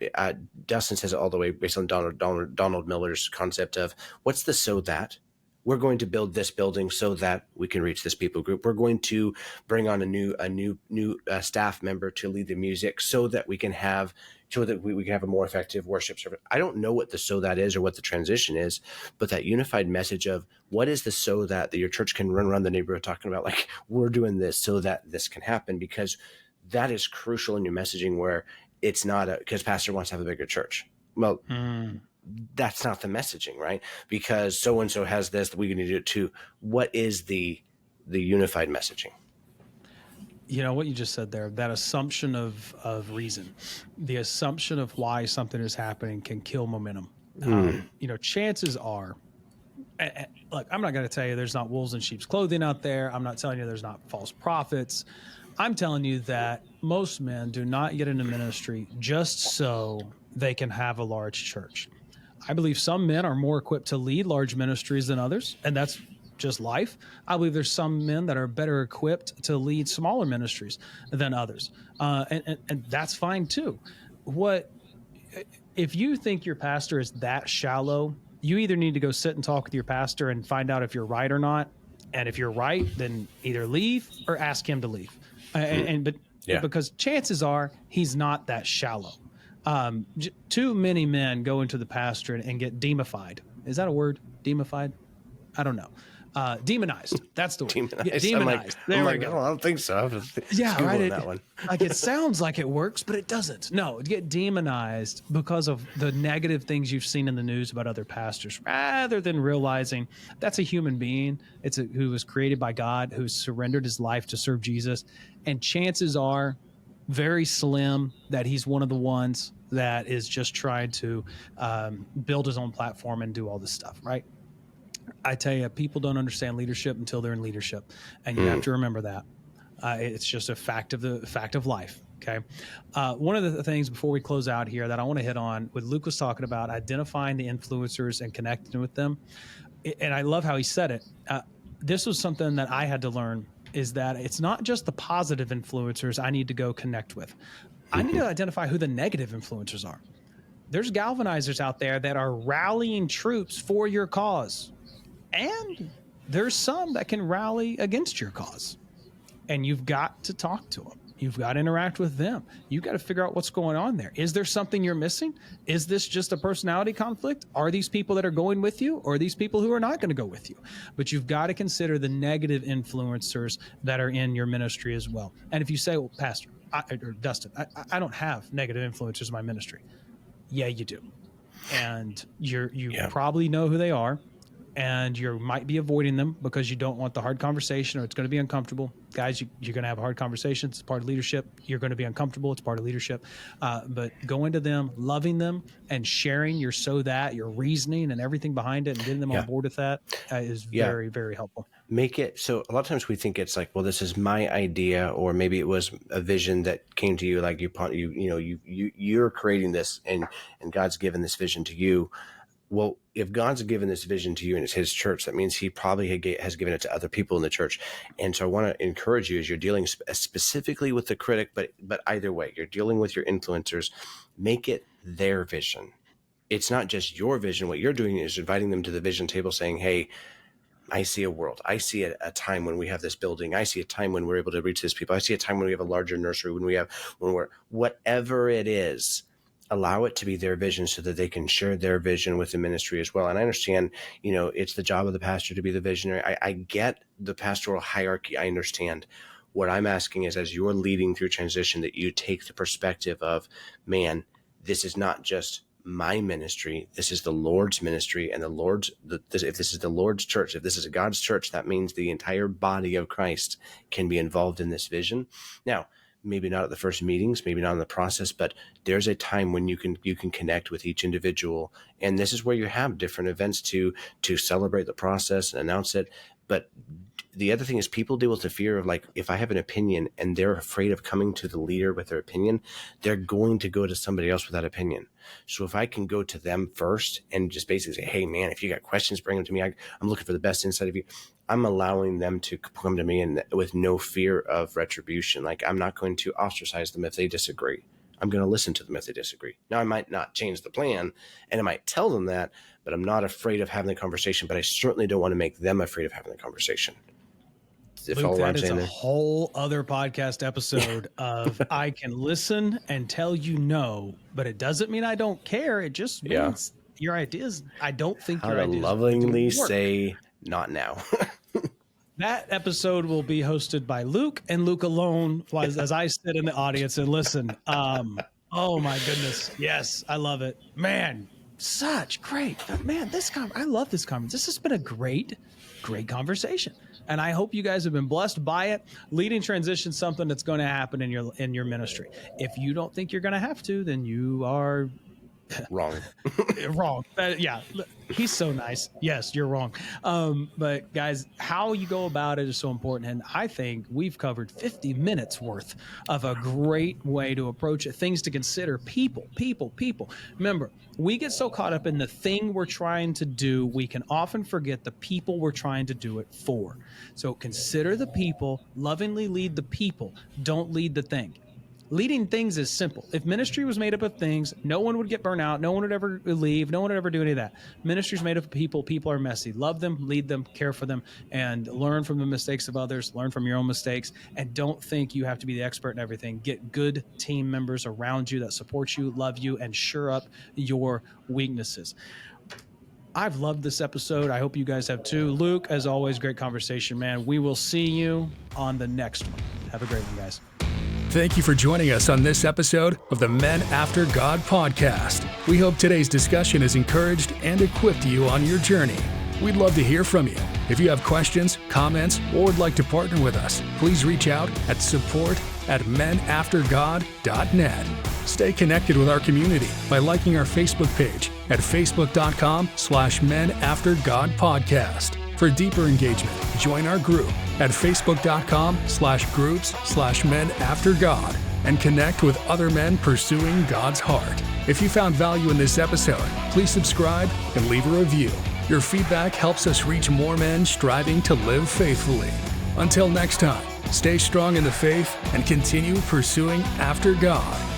Dustin says it all the way based on Donald Miller's concept of what's the so that. We're going to build this building so that we can reach this people group. We're going to bring on a new staff member to lead the music so that we can have a more effective worship service. I don't know what the so that is or what the transition is, but that unified message of what is the so that your church can run around the neighborhood talking about, like, we're doing this so that this can happen, because that is crucial in your messaging, where it's not because pastor wants to have a bigger church. Well, that's not the messaging, right? Because so-and-so has this, we need to do it too. What is the unified messaging? You know what you just said there, that assumption of reason, the assumption of why something is happening can kill momentum. Chances are, look, I'm not going to tell you there's not wolves in sheep's clothing out there. I'm not telling you there's not false prophets. I'm telling you that most men do not get into ministry just so they can have a large church. I believe some men are more equipped to lead large ministries than others, and that's just life. I believe there's some men that are better equipped to lead smaller ministries than others, and that's fine too. If you think your pastor is that shallow, you either need to go sit and talk with your pastor and find out if you're right or not, and if you're right, then either leave or ask him to leave. Because chances are he's not that shallow. Too many men go into the pastorate and get demonified. Is that a word? Demonified? I don't know. Demonized. That's the word. Demonized. There we go. I don't think so. Right. That one. Like, it sounds like it works, but it doesn't. No, get demonized because of the negative things you've seen in the news about other pastors, rather than realizing that's a human being. Who was created by God, who surrendered his life to serve Jesus. And chances are very slim that he's one of the ones that is just trying to build his own platform and do all this stuff, right? I tell you, people don't understand leadership until they're in leadership, and you have to remember that. It's just a fact of life. Okay. One of the things before we close out here that I want to hit on, what Luke was talking about, identifying the influencers and connecting with them, and I love how he said it. This was something that I had to learn, is that it's not just the positive influencers I need to go connect with. I need to identify who the negative influencers are. There's galvanizers out there that are rallying troops for your cause. And there's some that can rally against your cause. And you've got to talk to them. You've got to interact with them. You've got to figure out what's going on there. Is there something you're missing? Is this just a personality conflict? Are these people that are going with you, or are these people who are not going to go with you? But you've got to consider the negative influencers that are in your ministry as well. And if you say, well, Pastor, or Dustin, I don't have negative influencers in my ministry. Yeah, you do. And you probably know who they are. And you might be avoiding them because you don't want the hard conversation, or it's going to be uncomfortable. Guys, you're going to have a hard conversation. It's part of leadership. You're going to be uncomfortable. It's part of leadership. But going to them, loving them, and sharing your your reasoning and everything behind it, and getting them on board with that is very, very helpful. Make it so. A lot of times we think it's like, well, this is my idea, or maybe it was a vision that came to you, like you're creating this, and God's given this vision to you. Well, if God's given this vision to you and it's his church, that means he probably has given it to other people in the church. And so I want to encourage you, as you're dealing specifically with the critic, but either way, you're dealing with your influencers, make it their vision. It's not just your vision. What you're doing is inviting them to the vision table, saying, hey, I see a world. I see a time when we have this building. I see a time when we're able to reach this people. I see a time when we have a larger nursery, when we're whatever it is. allow it to be their vision so that they can share their vision with the ministry as well. And I understand, it's the job of the pastor to be the visionary. I get the pastoral hierarchy. I understand. What I'm asking is, as you're leading through transition, that you take the perspective of, man, this is not just my ministry. This is the Lord's ministry, and if this is the Lord's church, if this is God's church, that means the entire body of Christ can be involved in this vision. Now, maybe not at the first meetings, maybe not in the process, but there's a time when you can connect with each individual. And this is where you have different events to celebrate the process and announce it. But the other thing is, people deal with the fear of, like, if I have an opinion and they're afraid of coming to the leader with their opinion, they're going to go to somebody else with that opinion. So if I can go to them first and just basically say, hey man, if you got questions, bring them to me. I'm looking for the best insight of you. I'm allowing them to come to me and with no fear of retribution. Like, I'm not going to ostracize them if they disagree. I'm going to listen to them if they disagree. Now, I might not change the plan and I might tell them that, but I'm not afraid of having the conversation, but I certainly don't want to make them afraid of having the conversation. Luke, that is a whole other podcast episode of I can listen and tell you no, but it doesn't mean I don't care. It just means your ideas, I don't think your ideas lovingly say not now. That episode will be hosted by Luke and Luke alone, as I sit in the audience and listen. Oh my goodness. Yes, I love it. Man, such great. Man, I love this conference. This has been a great conversation. And I hope you guys have been blessed by it. Leading transition is something that's going to happen in your ministry. If you don't think you're going to have to, then you are wrong. Wrong. Yeah, he's so nice. Yes, you're wrong. But guys, how you go about it is so important. And I think we've covered 50 minutes worth of a great way to approach it. Things to consider. People. Remember, we get so caught up in the thing we're trying to do, we can often forget the people we're trying to do it for. So consider the people, lovingly lead the people. Don't lead the thing. Leading things is simple. If ministry was made up of things, no one would get burnt out. No one would ever leave. No one would ever do any of that. Ministry is made up of people. People are messy. Love them, lead them, care for them, and learn from the mistakes of others. Learn from your own mistakes. And don't think you have to be the expert in everything. Get good team members around you that support you, love you, and shore up your weaknesses. I've loved this episode. I hope you guys have too. Luke, as always, great conversation, man. We will see you on the next one. Have a great one, guys. Thank you for joining us on this episode of the Men After God podcast. We hope today's discussion has encouraged and equipped you on your journey. We'd love to hear from you. If you have questions, comments, or would like to partner with us, please reach out at support@menaftergod.net. Stay connected with our community by liking our Facebook page at facebook.com/menaftergodpodcast. For deeper engagement, join our group at facebook.com/groups/menaftergod and connect with other men pursuing God's heart. If you found value in this episode, please subscribe and leave a review. Your feedback helps us reach more men striving to live faithfully. Until next time, stay strong in the faith and continue pursuing after God.